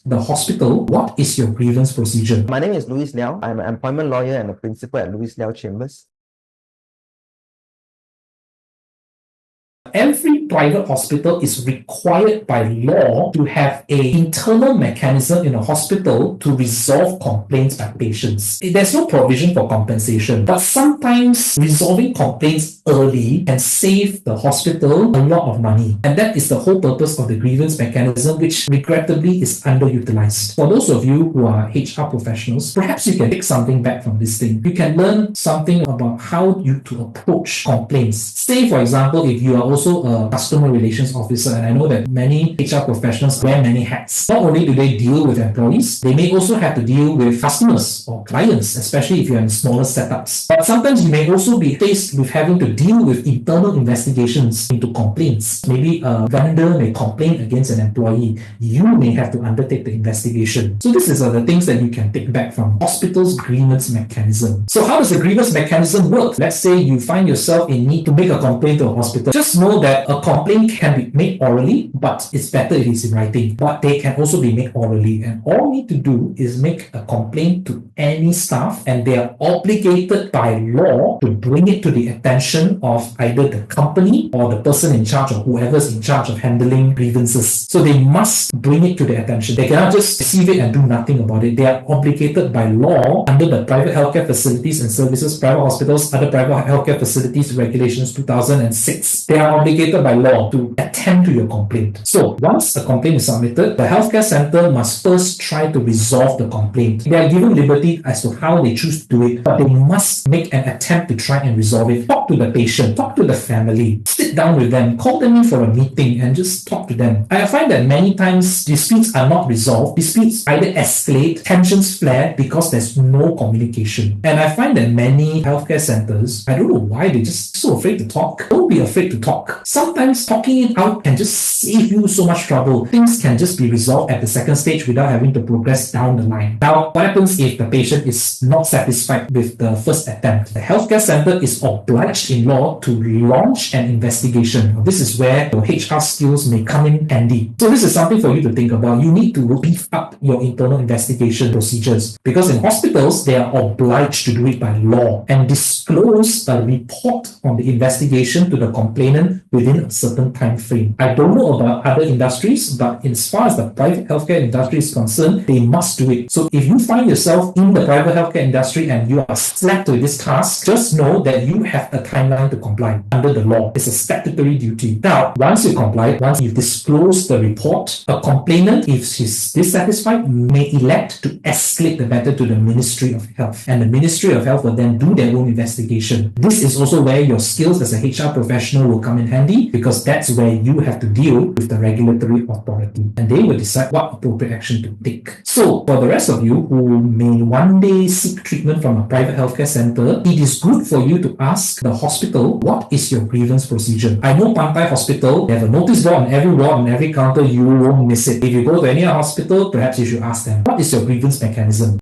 the hospital, what is your grievance procedure? My name is Louis Liao. I'm an employment lawyer and a principal at Louis Liao Chambers. Every private hospital is required by law to have an internal mechanism in a hospital to resolve complaints by patients. There's no provision for compensation, but sometimes resolving complaints early can save the hospital a lot of money. And that is the whole purpose of the grievance mechanism, which regrettably is underutilized. For those of you who are HR professionals, perhaps you can take something back from this thing. You can learn something about how to approach complaints. Say, for example, if you are also a customer relations officer, and I know that many HR professionals wear many hats. Not only do they deal with employees, they may also have to deal with customers or clients, especially if you're in smaller setups. But sometimes you may also be faced with having to deal with internal investigations into complaints. Maybe a vendor may complain against an employee. You may have to undertake the investigation. So this is the things that you can take back from hospital's grievance mechanism. So how does the grievance mechanism work? Let's say you find yourself in need to make a complaint to a hospital. Just know that a complaint can be made orally, but it's better if it's in writing. But they can also be made orally. And all you need to do is make a complaint to any staff, and they are obligated by law to bring it to the attention of either the company or the person in charge or whoever's in charge of handling grievances. So they must bring it to their attention. They cannot just receive it and do nothing about it. They are obligated by law under the Private Healthcare Facilities and Services, Private Hospitals, Other Private Healthcare Facilities Regulations 2006. They are obligated by law to attend to your complaint. So once a complaint is submitted, the healthcare center must first try to resolve the complaint. They are given liberty as to how they choose to do it, but they must make an attempt to try and resolve it. Talk to the patient, talk to the family, sit down with them, call them in for a meeting and just talk to them. I find that many times disputes are not resolved. Disputes either escalate, tensions flare because there's no communication. And I find that many healthcare centers, I don't know why they're just so afraid to talk. Don't be afraid to talk. Sometimes talking it out can just save you so much trouble. Things can just be resolved at the second stage without having to progress down the line. Now, what happens if the patient is not satisfied with the first attempt? The healthcare center is obliged in law to launch an investigation. This is where your HR skills may come in handy. So this is something for you to think about. You need to beef up your internal investigation procedures, because in hospitals, they are obliged to do it by law and disclose a report on the investigation to the complainant within a certain time frame. I don't know about other industries, but as far as the private healthcare industry is concerned, they must do it. So if you find yourself in the private healthcare industry and you are slapped with this task, just know that you have a timeline to comply under the law. It's a statutory duty. Now, once you comply, once you've disclosed the report, a complainant, if she's dissatisfied, may elect to escalate the matter to the Ministry of Health. And the Ministry of Health will then do their own investigation. This is also where your skills as a HR professional will come in handy, because that's where you have to deal with the regulatory authority, and they will decide what appropriate action to take. So for the rest of you who may one day seek treatment from a private healthcare center, it is good for you to ask the hospital, what is your grievance procedure? I know Pantai Hospital, they have a notice board on every ward, on every counter. You won't miss it. If you go to any hospital, perhaps you should ask them, what is your grievance mechanism?